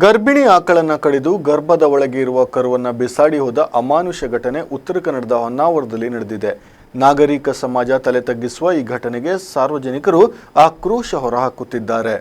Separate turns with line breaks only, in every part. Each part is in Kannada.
ಗರ್ಭಿಣಿ ಆಕಳನ್ನ ಕಡಿದು ಗರ್ಭದ ಒಳಗೆ ಇರುವ ಕರುವನ್ನ ಬಿಸಾಡಿ ಹೋದ ಅಮಾನುಷ ಘಟನೆ ಉತ್ತರ ಕನ್ನಡದ ಹೊನ್ನಾವರದಲ್ಲಿ ನಡೆದಿದೆ. ನಾಗರಿಕ ಸಮಾಜ ತಲೆ ತಗ್ಗಿಸುವ ಈ ಘಟನೆಗೆ ಸಾರ್ವಜನಿಕರು ಆಕ್ರೋಶ ಹೊರಹಾಕುತ್ತಿದ್ದಾರೆ.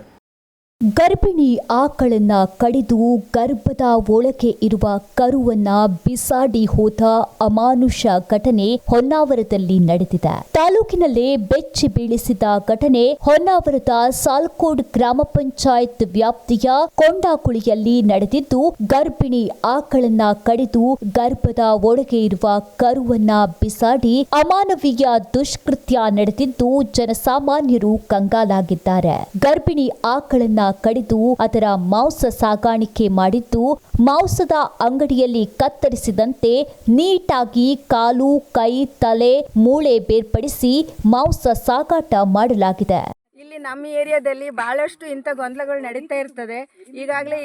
ಗರ್ಭಿಣಿ ಆಕಳನ್ನ ಕಡಿದು ಗರ್ಭದ ಒಳಗೆ ಇರುವ ಕರುವನ್ನ ಬಿಸಾಡಿ ಹೋದ ಅಮಾನುಷ ಘಟನೆ ಹೊನ್ನಾವರದಲ್ಲಿ ನಡೆದಿದೆ. ತಾಲೂಕಿನಲ್ಲೇ ಬೆಚ್ಚಿ ಬೀಳಿಸಿದ ಘಟನೆ ಹೊನ್ನಾವರದ ಸಾಲ್ಕೋಡ್ ಗ್ರಾಮ ಪಂಚಾಯತ್ ವ್ಯಾಪ್ತಿಯ ಕೊಂಡಾಕುಳಿಯಲ್ಲಿ ನಡೆದಿದ್ದು, ಗರ್ಭಿಣಿ ಆಕಳನ್ನ ಕಡಿದು ಗರ್ಭದ ಒಳಗೆ ಇರುವ ಕರುವನ್ನ ಬಿಸಾಡಿ ಅಮಾನವೀಯ ದುಷ್ಕೃತ್ಯ ನಡೆದಿದ್ದು ಜನಸಾಮಾನ್ಯರು ಕಂಗಾಲಾಗಿದ್ದಾರೆ. ಗರ್ಭಿಣಿ ಆಕಳನ್ನ ಕಡಿದು ಅದರ ಮಾಂಸ ಸಾಗಾಣಿಕೆ ಮಾಡಿದ್ದು, ಮಾಂಸದ ಅಂಗಡಿಯಲ್ಲಿ ಕತ್ತರಿಸಿದಂತೆ ನೀಟಾಗಿ ಕಾಲು, ಕೈ, ತಲೆ, ಮೂಳೆ ಬೇರ್ಪಡಿಸಿ ಮಾಂಸ ಸಾಗಾಟ ಮಾಡಲಾಗಿದೆ.
ಇಲ್ಲಿ ನಮ್ಮ ಏರಿಯಾದಲ್ಲಿ ಬಹಳಷ್ಟು ಇಂಥ ಗೊಂದಲಗಳು ನಡೀತಾ ಇರ್ತದೆ. ಈಗಾಗಲೇ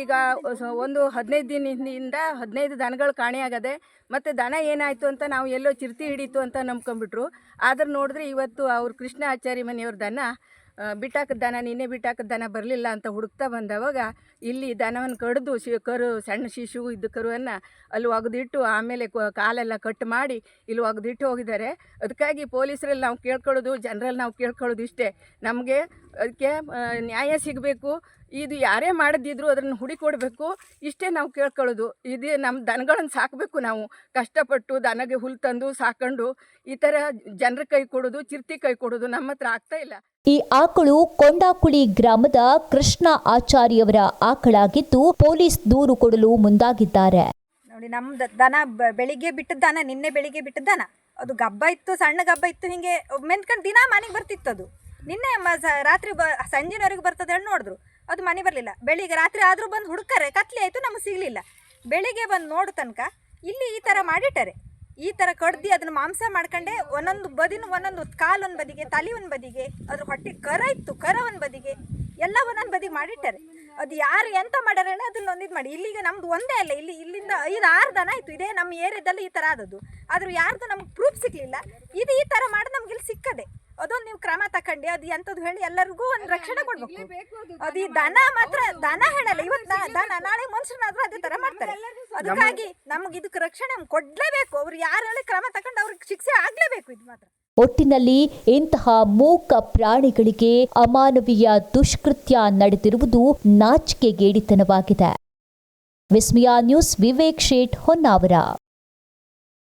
ಒಂದು 15 ದಿನದಿಂದ 15 ದನಗಳು ಕಾಣೆಯಾಗದೆ. ಮತ್ತು ದನ ಏನಾಯಿತು ಅಂತ ನಾವು ಎಲ್ಲೋ ಚಿರತೆ ಹಿಡಿತು ಅಂತ ನಂಬ್ಕೊಂಡ್ಬಿಟ್ರು. ಆದ್ರೆ ನೋಡಿದ್ರೆ ಇವತ್ತು ಅವ್ರು ಕೃಷ್ಣ ಆಚಾರಿ ಮನೆಯವ್ರ ದನ ಬಿಟ್ಟಾಕದ ದನ, ನಿನ್ನೆ ಬಿಟ್ಟಾಕದ ದನ ಬರಲಿಲ್ಲ ಅಂತ ಹುಡುಕ್ತಾ ಬಂದವಾಗ ಇಲ್ಲಿ ದನವನ್ನು ಕಡಿದು ಕರು, ಸಣ್ಣ ಶಿಶು ಇದ್ದ ಕರುವನ್ನು ಅಲ್ಲಿ ಒಗೆದಿಟ್ಟು ಆಮೇಲೆ ಕಾಲೆಲ್ಲ ಕಟ್ ಮಾಡಿ ಇಲ್ಲಿ ಒಗೆದಿಟ್ಟು ಹೋಗಿದ್ದಾರೆ. ಅದಕ್ಕಾಗಿ ಪೊಲೀಸರಲ್ಲಿ ನಾವು ಕೇಳ್ಕೊಳ್ಳೋದು, ಜನರಲ್ಲಿ ನಾವು ಕೇಳ್ಕೊಳ್ಳೋದು ಇಷ್ಟೇ, ನಮಗೆ ಅದಕ್ಕೆ ನ್ಯಾಯ ಸಿಗಬೇಕು. ಇದು ಯಾರೇ ಮಾಡದಿದ್ರು ಅದನ್ನು ಹುಡಿಕೊಡ್ಬೇಕು, ಇಷ್ಟೇ ನಾವು ಕೇಳ್ಕೊಳ್ಳೋದು. ಇದು ನಮ್ಮ ದನಗಳನ್ನು ಸಾಕಬೇಕು. ನಾವು ಕಷ್ಟಪಟ್ಟು ದನಗೆ ಹುಲ್ಲು ತಂದು ಸಾಕೊಂಡು ಈ ಥರ ಜನರ ಕೈ ಕೊಡೋದು, ಚಿರತೆ ಕೈ ಕೊಡೋದು ನಮ್ಮ ಹತ್ರ ಆಗ್ತಾ ಇಲ್ಲ.
ಈ ಆಕಳು ಕೊಂಡಾಕುಳಿ ಗ್ರಾಮದ ಕೃಷ್ಣ ಆಚಾರ್ಯವರ ಆಕಳಾಗಿದ್ದು, ಪೊಲೀಸ್ ದೂರು ಕೊಡಲು ಮುಂದಾಗಿದ್ದಾರೆ.
ನೋಡಿ, ನಮ್ಮ ದನ ಬೆಳಿಗ್ಗೆ ಬಿಟ್ಟದ ದನ, ನಿನ್ನೆ ಬೆಳಿಗ್ಗೆ ಬಿಟ್ಟದ ದನ, ಅದು ಗಬ್ಬ ಇತ್ತು, ಸಣ್ಣ ಗಬ್ಬ ಇತ್ತು. ಹಿಂಗೆ ಮೆಂತ್ಕೊಂಡು ದಿನ ಮನೆಗೆ ಬರ್ತಿತ್ತು. ಅದು ನಿನ್ನೆ ರಾತ್ರಿ ಸಂಜೆವರೆಗೆ ಬರ್ತದೆ ಹೇಳಿ ನೋಡಿದ್ರು, ಅದು ಮನೆ ಬರಲಿಲ್ಲ. ಬೆಳಿಗ್ಗೆ ರಾತ್ರಿ ಆದರೂ ಬಂದು ಹುಡುಕರೆ ಕತ್ಲೆ ಆಯಿತು, ನಮಗೆ ಸಿಗಲಿಲ್ಲ. ಬೆಳಿಗ್ಗೆ ಬಂದು ನೋಡೋ ತನಕ ಇಲ್ಲಿ ಈ ಥರ ಮಾಡಿಟ್ಟಾರೆ. ಈ ಥರ ಕಡ್ದು ಅದನ್ನು ಮಾಂಸ ಮಾಡ್ಕೊಂಡೆ ಒಂದೊಂದು ಬದಿನ, ಒಂದೊಂದು ಕಾಲು ಒಂದು ಬದಿಗೆ, ತಲೆ ಒಂದು ಬದಿಗೆ, ಅದ್ರ ಹೊಟ್ಟೆ ಕರ ಇತ್ತು, ಕರ ಒಂದು ಬದಿಗೆ, ಎಲ್ಲ ಒಂದೊಂದು ಬದಿಗೆ ಮಾಡಿಟ್ಟಾರೆ. ಅದು ಯಾರು ಎಂತ ಮಾಡ್ಯಾರ ಹೇಳಿ ಅದನ್ನ ಒಂದಿದ್ದು ಮಾಡಿ. ಇಲ್ಲಿಗೆ ನಮ್ದು ಒಂದೇ ಅಲ್ಲ, ಇಲ್ಲಿಂದ 5-6 ದನ ಆಯಿತು ಇದೇ ನಮ್ಮ ಏರಿಯಾದಲ್ಲಿ ಈ ಥರ ಆದದ್ದು. ಆದರೂ ಯಾರ್ದು ನಮ್ಗೆ ಪ್ರೂಫ್ ಸಿಗಲಿಲ್ಲ. ಇದು ಈ ಥರ ಮಾಡಿ ನಮ್ಗೆ ಇಲ್ಲಿ ಸಿಕ್ಕದೆ. ಅದೊಂದು ನೀವು ಕ್ರಮ ತಗೊಂಡು ಅದು ಎಂಥದ್ದು ಹೇಳಿ ಎಲ್ಲರಿಗೂ ಒಂದು ರಕ್ಷಣೆ ಕೊಡ್ಬೇಕು. ಅದು ಈ ದನ ಮಾತ್ರ ದನ ಹೇಳಲ್ಲ, ಇವತ್ತು ದನ ನಾಳೆ ಮನುಷ್ಯನಾದ್ರೂ ಅದೇ ಥರ ಮಾಡ್ತಾರೆ. ಅದಕ್ಕಾಗಿ ನಮ್ಗೆ ಇದಕ್ಕೆ ರಕ್ಷಣೆ ಕೊಡಲೇಬೇಕು. ಅವ್ರು ಯಾರು ಹೇಳಿ ಕ್ರಮ ತಗೊಂಡು ಅವ್ರಿಗೆ ಶಿಕ್ಷೆ ಆಗಲೇಬೇಕು. ಇದು ಮಾತ್ರ
ಒಟ್ಟಿನಲ್ಲಿ ಇಂತಹ ಮೂಕ ಪ್ರಾಣಿಗಳಿಗೆ ಅಮಾನವೀಯ ದುಷ್ಕೃತ್ಯ ನಡೆದಿರುವುದು ನಾಚಿಕೆಗೇಡಿತನವಾಗಿದೆ. ವಿಸ್ಮಯ ನ್ಯೂಸ್, ವಿವೇಕ್ ಶೇಟ್, ಹೊನ್ನಾವರ.